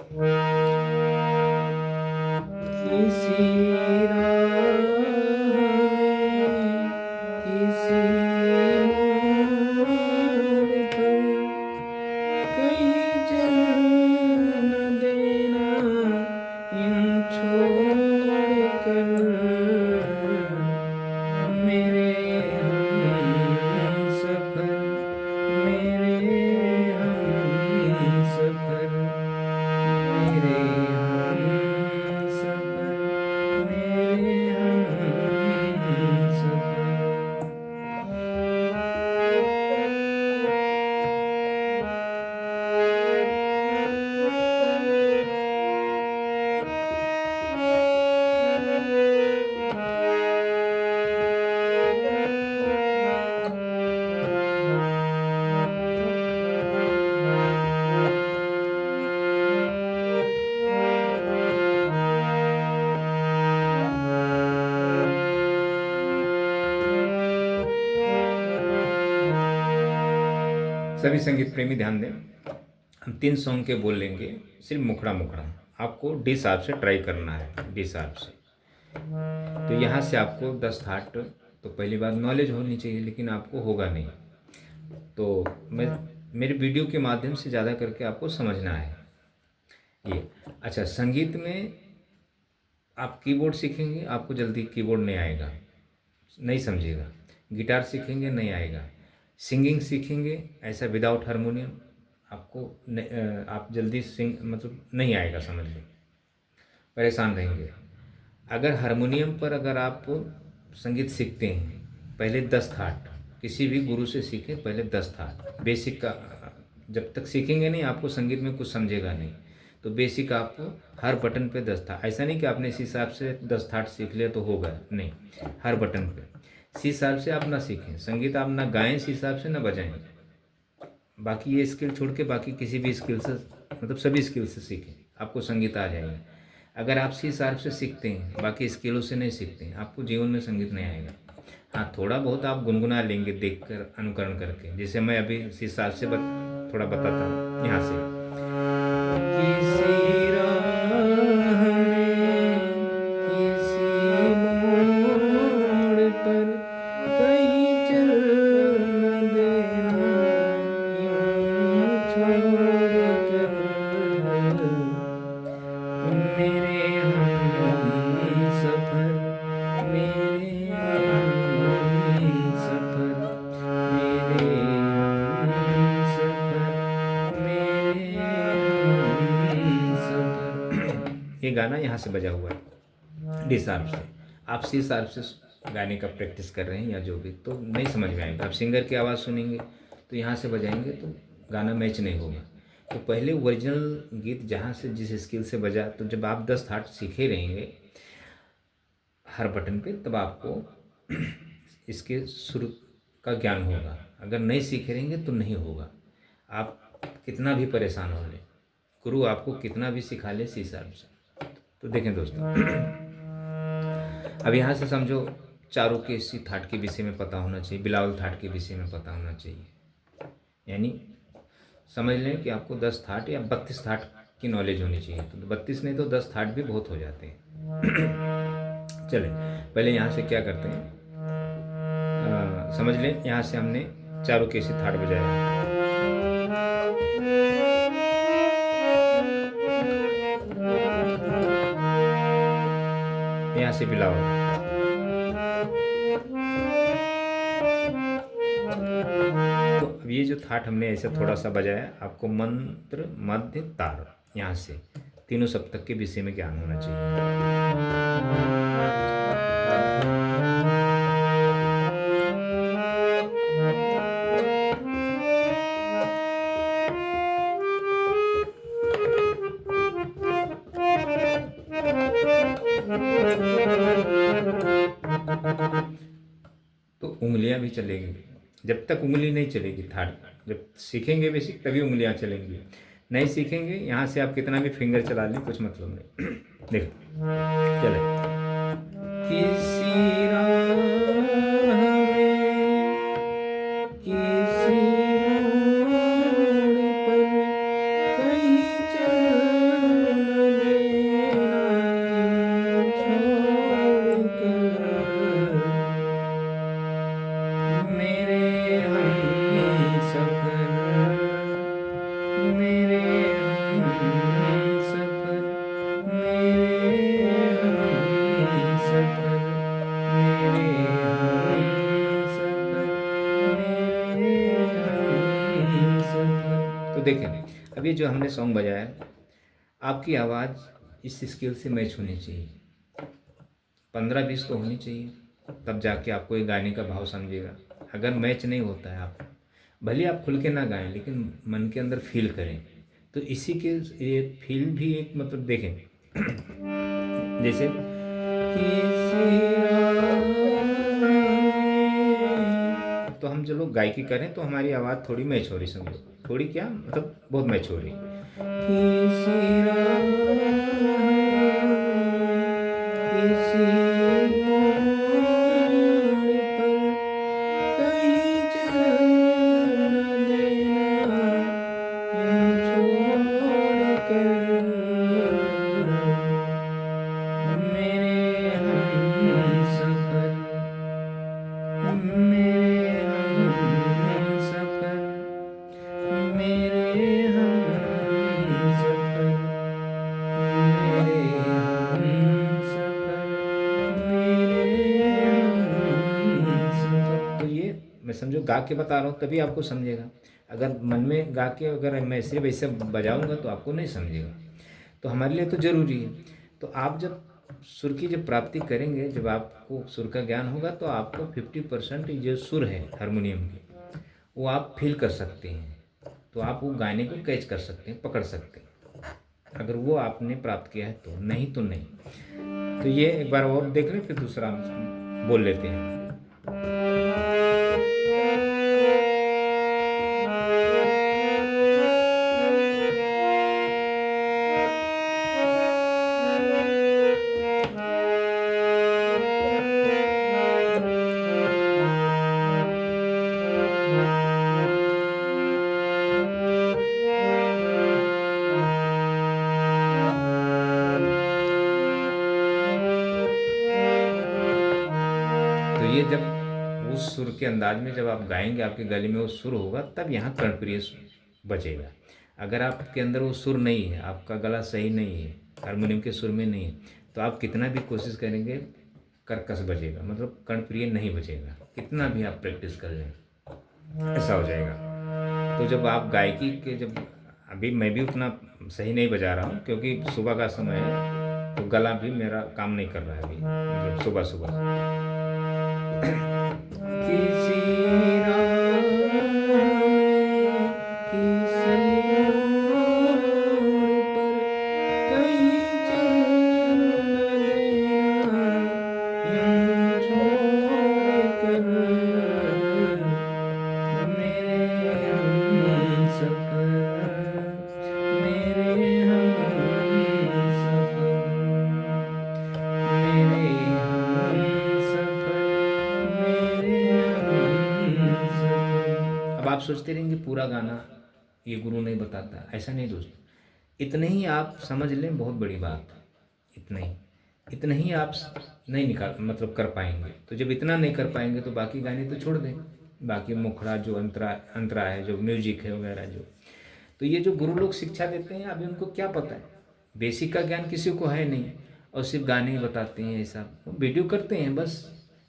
किसी राह में किसी मोड़ पर कहीं चल न देना यूं छोड़ कर मेरे हमसफर, मेरे हमसफर, मेरे हमसफर, मेरे हमसफर। सभी संगीत प्रेमी ध्यान दें, हम 3 सॉन्ग के बोल लेंगे, सिर्फ मुखड़ा मुखड़ा। आपको डी शार्प से ट्राई करना है, डी शार्प से। तो यहाँ से आपको 10 थाट तो पहली बात नॉलेज होनी चाहिए, लेकिन आपको होगा नहीं। तो मैं मेरे वीडियो के माध्यम से ज़्यादा करके आपको समझना है ये। अच्छा, संगीत में आप कीबोर्ड सीखेंगे, आपको जल्दी कीबोर्ड नहीं आएगा, नहीं समझिएगा। गिटार सीखेंगे, नहीं आएगा। सिंगिंग सीखेंगे ऐसा विदाउट हारमोनियम, आपको आप जल्दी मतलब नहीं आएगा, समझ लो, परेशान रहेंगे। अगर हारमोनियम पर अगर आप संगीत सीखते हैं, पहले 10 थाट किसी भी गुरु से सीखें, पहले 10 थाट बेसिक का। जब तक सीखेंगे नहीं, आपको संगीत में कुछ समझेगा नहीं। तो बेसिक आप हर बटन पे 10 थाट, ऐसा नहीं कि आपने इस हिसाब से 10 थाट सीख लिया तो हो गया, नहीं। हर बटन पे इस हिसाब से आप ना सीखें संगीत, आप ना गाएं इस हिसाब से, ना बजाएं। बाकी ये स्किल छोड़ के बाकी किसी भी स्किल से, मतलब सभी स्किल से सीखें, आपको संगीत आ जाएगा। अगर आप सी शार्प से सीखते हैं, बाकी स्किलों से नहीं सीखते हैं, आपको जीवन में संगीत नहीं आएगा। हाँ, थोड़ा बहुत आप गुनगुना लेंगे देखकर, अनुकरण करके। जैसे मैं अभी सी शार्प से थोड़ा बताता हूँ यहाँ से। किसी राह में किसी मोड़ पर कहीं चल न देना यूं छोड़ कर मेरे हमसफर, मेरे हमसफर, मेरे हमसफर, मेरे हमसफर। ये गाना यहाँ से बजा हुआ है डी शार्प से। आप सी शार्प से गाने का प्रैक्टिस कर रहे हैं या जो भी, तो नहीं समझ में आएगा। आप सिंगर की आवाज़ सुनेंगे तो यहाँ से बजाएंगे तो गाना मैच नहीं होगा। तो पहले ओरिजिनल गीत जहाँ से जिस स्किल से बजा, तो जब आप 10 थाट सीखे रहेंगे हर बटन पे, तब आपको इसके सुर का ज्ञान होगा। अगर नहीं सीखे रहेंगे तो नहीं होगा। आप कितना भी परेशान हो ले, गुरु आपको कितना भी सिखा ले सी शार्प से। तो देखें दोस्तों, अब यहाँ से समझो चारों के इसी थाट के विषय में पता होना चाहिए, बिलावल थाट के विषय में पता होना चाहिए। यानी समझ लें कि आपको 10 थाट या 32 थाट की नॉलेज होनी चाहिए। तो 32 नहीं तो 10 थाट भी बहुत हो जाते हैं। चलें, पहले यहाँ से क्या करते हैं, समझ लें। यहाँ से हमने चारों के इसी थाट बजाया, यहाँ से बिलावल। तो अब ये जो थाट हमने ऐसे थोड़ा सा बजाया, आपको मंत्र मध्य तार, यहाँ से तीनों सप्तक के विषय में ज्ञान होना चाहिए। तो उंगलियां भी चलेंगी। जब तक उंगली नहीं चलेगी थाट, जब सीखेंगे बेसिक तभी उंगलियां चलेंगी। नहीं सीखेंगे, यहाँ से आप कितना भी फिंगर चला लें कुछ मतलब नहीं। देखो चले, किसी राह में किसी मोड़ पर कहीं चल अब ये जो हमने सॉन्ग बजाया, आपकी आवाज़ इस स्केल से मैच होनी चाहिए, 15-20 तो होनी चाहिए, तब जाके आपको ये गाने का भाव समझेगा। अगर मैच नहीं होता है, आप भले आप खुल के ना गाएं लेकिन मन के अंदर फील करें। तो इसी के ये फील भी एक मतलब देखें जैसे तो हम जो लोग गायकी करें तो हमारी आवाज़ थोड़ी मैच हो रही, समझो थोड़ी क्या मतलब बहुत मैच हो रही। तो ये मैं समझो गा के बता रहा हूँ तभी आपको समझेगा। अगर मन में गा के अगर मैं सिर्फ ऐसे बजाऊंगा तो आपको नहीं समझेगा। तो हमारे लिए तो ज़रूरी है। तो आप जब सुर की जब प्राप्ति करेंगे, जब आपको सुर का ज्ञान होगा तो आपको 50% जो सुर है हारमोनियम की वो आप फील कर सकते हैं। तो आप वो गाने को कैच कर सकते हैं, पकड़ सकते हैं, अगर वो आपने प्राप्त किया है तो, नहीं तो नहीं। तो ये एक बार और देख लें, फिर दूसरा हम बोल लेते हैं। तो ये जब उस सुर के अंदाज में जब आप गाएंगे, आपके गले में वो सुर होगा, तब यहाँ कर्णप्रिय बचेगा। अगर आपके अंदर वो सुर नहीं है, आपका गला सही नहीं है, हारमोनियम के सुर में नहीं है, तो आप कितना भी कोशिश करेंगे कर्कश बजेगा, मतलब कर्णप्रिय नहीं बजेगा, कितना भी आप प्रैक्टिस कर लें, ऐसा हो जाएगा। तो जब आप गायकी के जब अभी मैं भी उतना सही नहीं बजा रहा हूँ क्योंकि सुबह का समय है, तो गला भी मेरा काम नहीं कर रहा है अभी, मतलब सुबह सुबह किसी अब आप सोचते रहेंगे पूरा गाना ये गुरु नहीं बताता, ऐसा नहीं दोस्तों। इतने ही आप समझ लें, बहुत बड़ी बात, इतना ही आप नहीं निकाल मतलब कर पाएंगे। तो जब इतना नहीं कर पाएंगे तो बाकी गाने तो छोड़ दें, बाकी मुखड़ा जो अंतरा है, जो म्यूजिक है वगैरह जो, तो ये जो गुरु लोग शिक्षा देते हैं अभी उनको क्या पता है, बेसिक का ज्ञान किसी को है नहीं, और सिर्फ गाने ही बताते हैं, ऐसा वीडियो करते हैं बस,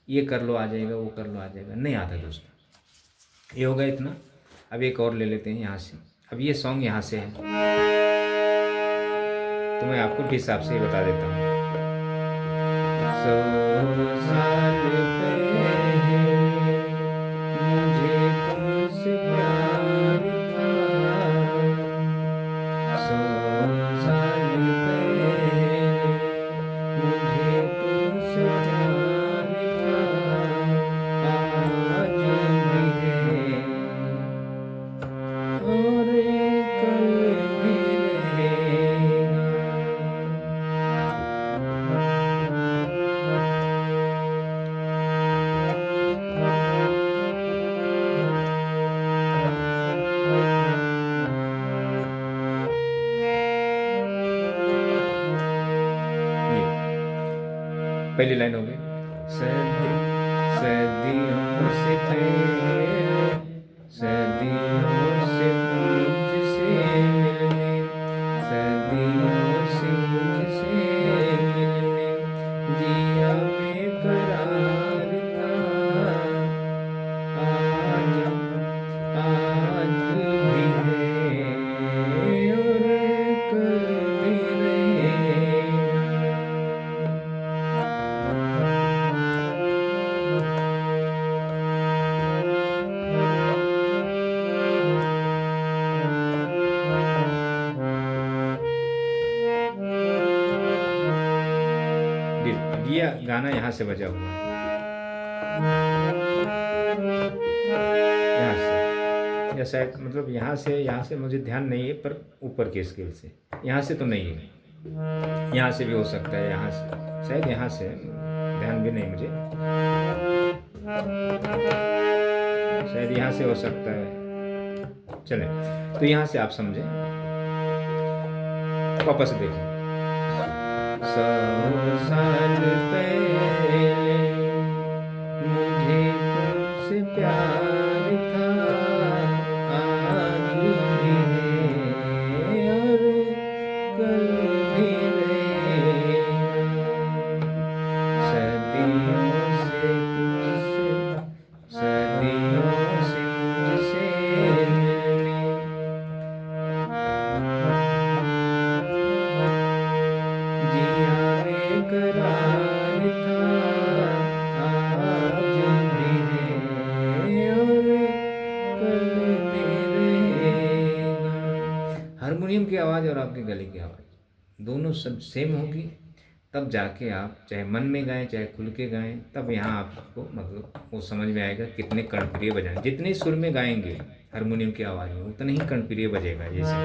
ये कर लो आ जाएगा, वो कर लो आ जाएगा, नहीं आता दोस्तों। ये होगा इतना। अब एक और ले लेते हैं यहाँ से। अब ये सॉन्ग यहाँ से है तो मैं आपको किस हिसाब से ही बता देता हूँ। 100 साल पहले मुझे तुमसे प्यार था, 100 साल पहले मुझे तुमसे प्यार था, आज भी है और कल भी रहेगा। ये पहली लाइन हो गई, सदियों से पहले, सदियों से मुझसे मिलने, सदियों से मुझसे मिलने जिया बेकरार था, आज आज भी है ये गाना यहाँ से बजा हुआ है, यहाँ से, या शायद मतलब यहाँ से मुझे ध्यान नहीं है, पर ऊपर के स्केल से, यहाँ से तो नहीं है, यहाँ से भी हो सकता है, यहाँ से शायद, यहाँ से ध्यान भी नहीं मुझे, शायद यहाँ से हो सकता है। चले, तो यहाँ से आप समझें, वापस देखें। 100 साल पहले मुझे तुमसे प्यार था, आज भी है और कल भी रहेगा, सदियों से तुझसे, सदियों से मुझसे मिलने, जिया बेकरार था, आज भी है और कल भी रहेगा। हारमोनियम की आवाज़ और आपके गले की आवाज़ दोनों सब सेम होगी, तब जाके आप चाहे मन में गाएं चाहे खुल के गाएं, तब यहाँ आपको मतलब वो समझ में आएगा कितने कर्णप्रिय बजाएं। जितने सुर में गाएंगे हारमोनियम की आवाज़ में, उतना ही कर्णप्रिय बजेगा। जैसे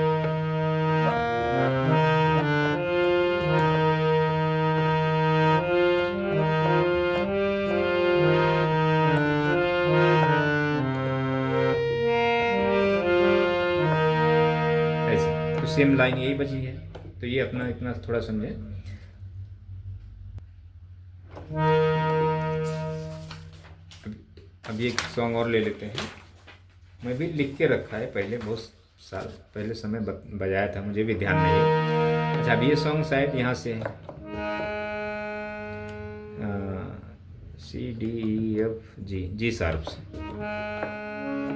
ऐसे, तो सेम लाइन यही बची है, तो ये अपना इतना थोड़ा समझे। अब एक सॉन्ग और ले लेते हैं, मैं भी लिख के रखा है पहले, बहुत साल पहले समय बजाया था, मुझे भी ध्यान नहीं है। अच्छा, अब ये सॉन्ग शायद यहाँ से है, C D E F G, G sharp से,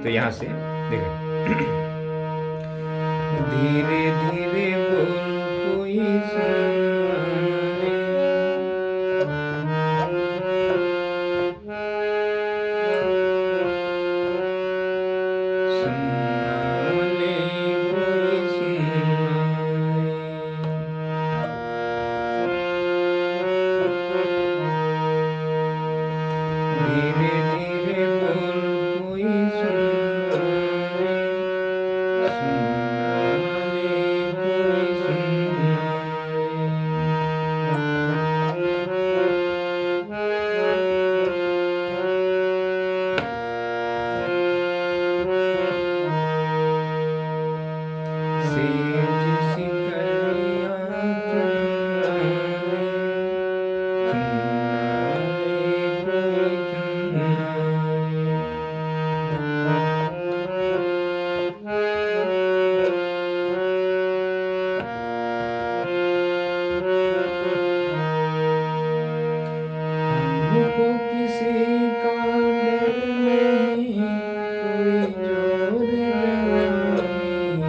तो यहाँ से देखें। धीरे धीरे बोल कोई सुनना ले, सुनना ले कोई सुनना ले, धीरे धीरे बोल कोई सुनना ले, सुनना ले कोई सुनना ले, सेज सी कलियां चुनना ले, चुनना ले कोई चुनना ले। हमको किसी का डर नहीं, कोई जोर जवानी पर नहीं,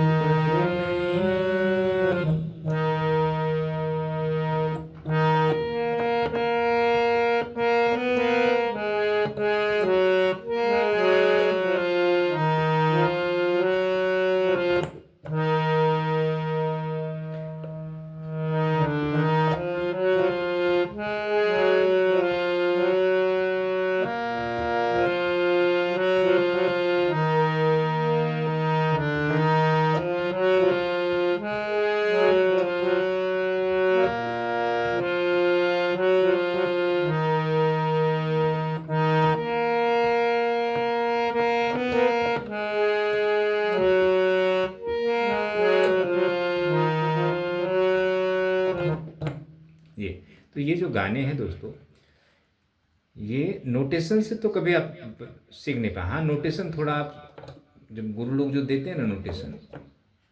ये तो ये जो गाने हैं दोस्तों, ये नोटेशन से तो कभी आप सीख नहीं पाए। हाँ, नोटेशन थोड़ा आप, जब गुरु लोग जो देते हैं ना नोटेशन,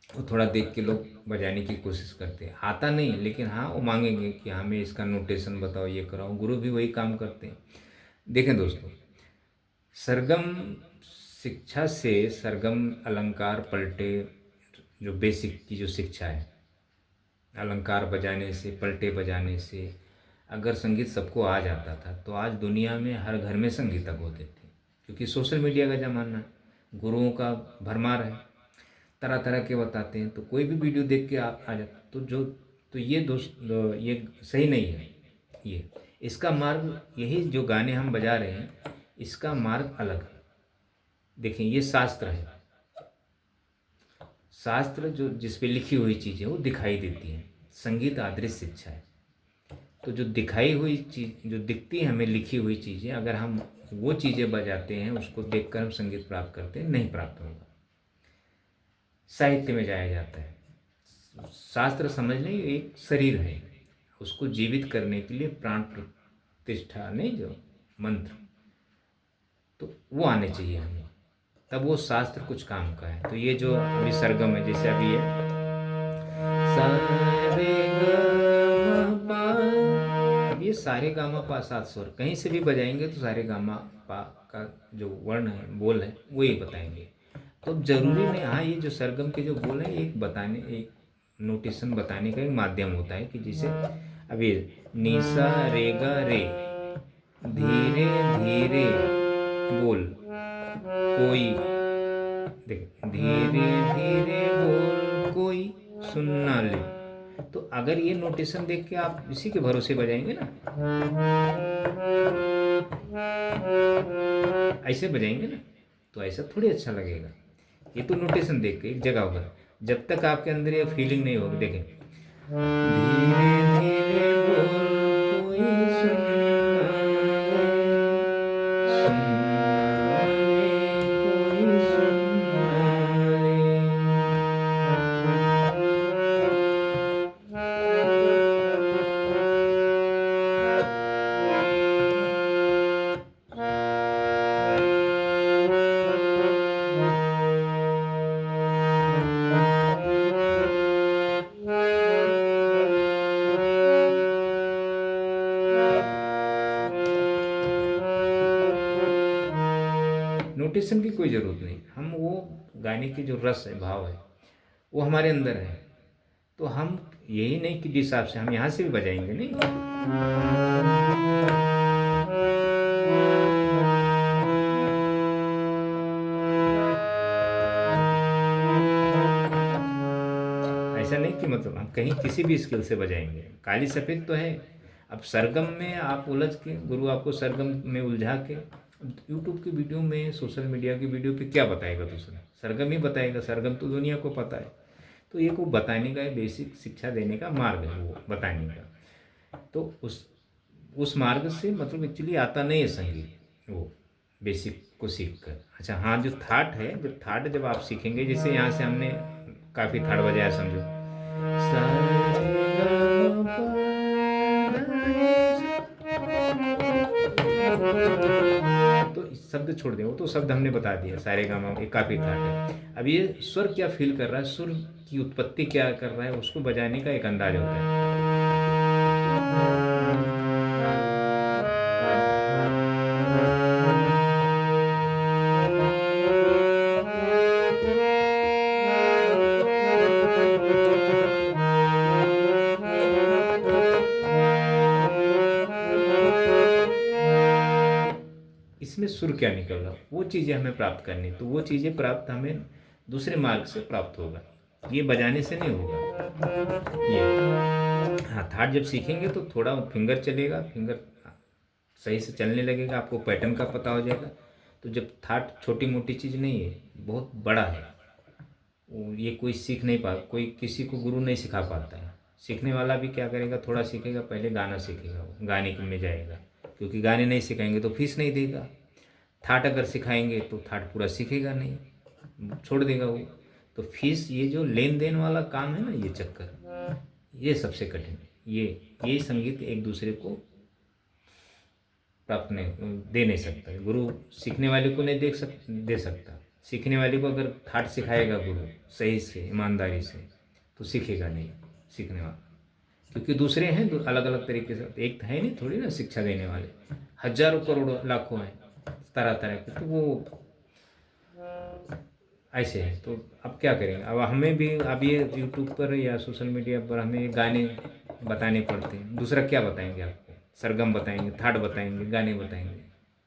वो थोड़ा देख के लोग बजाने की कोशिश करते हैं। आता नहीं, लेकिन हाँ वो मांगेंगे कि हमें इसका नोटेशन बताओ, ये कराओ। गुरु भी वही काम करते हैं। देखें दोस्तों, सरगम शिक्षा से, सरगम अलंकार पलटे, जो बेसिक की जो शिक्षा है, अलंकार बजाने से, पलटे बजाने से, अगर संगीत सबको आ जाता था तो आज दुनिया में हर घर में संगीतज्ञ होते थे। क्योंकि सोशल मीडिया का ज़माना है, गुरुओं का भरमार है, तरह तरह के बताते हैं, तो कोई भी वीडियो देख के आ जाता। तो ये दोस्त, ये सही नहीं है। ये इसका मार्ग, यही जो गाने हम बजा रहे हैं, इसका मार्ग अलग है। देखिए ये शास्त्र है, शास्त्र जो जिस पे लिखी हुई चीज़ें वो दिखाई देती हैं। संगीत अदृश्य शिक्षा है। तो जो दिखाई हुई चीज, जो दिखती है हमें लिखी हुई चीज़ें, अगर हम वो चीज़ें बजाते हैं, उसको देखकर हम संगीत प्राप्त करते हैं, नहीं प्राप्त होगा। साहित्य में जाया जाता है। शास्त्र समझने एक शरीर है, उसको जीवित करने के लिए प्राण प्रतिष्ठा नहीं, जो मंत्र, तो वो आने चाहिए हमें, तब वो शास्त्र कुछ काम का है। तो ये जो अभी सरगम है, जैसे अभी ये सा रे ग म पा, अब ये सारे गामा पा 7 स्वर कहीं से भी बजाएंगे तो सारे गामा पा का जो वर्ण है, बोल है, वही बताएंगे। तो अब जरूरी नहीं, हाँ ये जो सरगम के जो बोल है, एक बताने, एक नोटेशन बताने का एक माध्यम होता है कि जिसे अभी नी सा रे गा रे, धीरे धीरे बोल कोई, देख धीरे धीरे बोल कोई सुनना ले। तो अगर ये नोटेशन देख के आप इसी के भरोसे बजाएंगे ना, ऐसे बजाएंगे ना, तो ऐसा थोड़ी अच्छा लगेगा। ये तो नोटेशन देख के एक जगह पर, जब तक आपके अंदर ये फीलिंग नहीं होगी। देखें धीरे धीरे बोल कोई सुनना ले, सुनना ले कोई सुनना ले। नोटेशन की कोई ज़रूरत नहीं, हम वो गाने की जो रस है, भाव है, वो हमारे अंदर है। तो हम यही नहीं कि जिस हिसाब से हम यहाँ से भी बजाएंगे, नहीं, ऐसा नहीं कि मतलब हम कहीं किसी भी स्किल से बजाएंगे। काली सफ़ेद तो है। अब सरगम में आप उलझ के, गुरु आपको सरगम में उलझा के, यूट्यूब की वीडियो में, सोशल मीडिया की वीडियो पे क्या बताएगा दूसरा, सरगम ही बताएगा। सरगम तो दुनिया को पता है। तो ये को बताने का, बेसिक शिक्षा देने का मार्ग है वो बताने का। तो उस मार्ग से मतलब एक्चुअली आता नहीं है संगीत, वो बेसिक को सीख कर। अच्छा हाँ, जो थाट है, जब थाट जब आप सीखेंगे, जैसे यहाँ से हमने काफ़ी थाट बजाया, समझो सा रे गा मा पा धा नी सा, तो इस शब्द छोड़ दें, वो तो शब्द हमने बता दिया, सारे गामा ये काफ़ी थाट है। अब ये स्वर क्या फील कर रहा है, सुर की उत्पत्ति क्या कर रहा है, उसको बजाने का एक अंदाज होता है। इसमें सुर क्या निकल रहा, वो चीज़ें हमें प्राप्त करनी। तो वो चीज़ें प्राप्त हमें दूसरे मार्ग से प्राप्त होगा, ये बजाने से नहीं होगा। ये हाँ, थाट जब सीखेंगे तो थोड़ा फिंगर चलेगा, फिंगर सही से चलने लगेगा, आपको पैटर्न का पता हो जाएगा। तो जब थाट छोटी मोटी चीज़ नहीं है, बहुत बड़ा है। ये कोई सीख नहीं पा, कोई किसी को गुरु नहीं सिखा पाता है। सीखने वाला भी क्या करेगा, थोड़ा सीखेगा, पहले गाना सीखेगा, वो गाने में जाएगा, क्योंकि गाने नहीं सिखाएंगे तो फीस नहीं देगा। थाट अगर सिखाएंगे तो थाट पूरा सीखेगा नहीं, छोड़ देगा वो। तो फीस, ये जो लेन देन वाला काम है ना, ये चक्कर, ये सबसे कठिन है। ये संगीत एक दूसरे को प्राप्त नहीं, दे नहीं सकता है। गुरु सीखने वाले को नहीं दे सकता। सीखने वाले को अगर थाट सिखाएगा गुरु सही से, ईमानदारी से, तो सीखेगा नहीं सीखने वाला, क्योंकि दूसरे हैं अलग अलग तरीके से। एक है नहीं, थोड़ी ना शिक्षा देने वाले, हजारों करोड़ों लाखों हैं तरह तरह के। तो वो ऐसे हैं। तो अब क्या करेंगे, अब हमें भी अब ये यूट्यूब पर या सोशल मीडिया पर हमें गाने बताने पड़ते हैं। दूसरा क्या बताएंगे आपको, सरगम बताएंगे, थाट बताएंगे, गाने बताएंगे,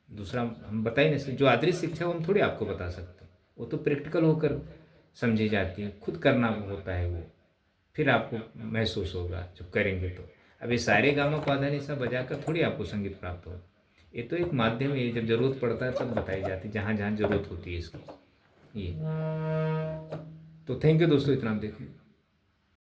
दूसरा हम बता ही नहीं सकते। जो अदृश्य शिक्षा वो हम थोड़ी आपको बता सकते हैं, वो तो प्रैक्टिकल होकर समझी जाती है, खुद करना होता है वो, फिर आपको महसूस होगा जब करेंगे तो। अब ये सारे गामा पाधा निशा बजाकर थोड़ी आपको संगीत प्राप्त हो, ये तो एक माध्यम है, जब जरूरत पड़ता है तब बताई जाती है, जहाँ जहाँ जरूरत होती है इसकी। ये तो थैंक यू दोस्तों, इतना आप देखें।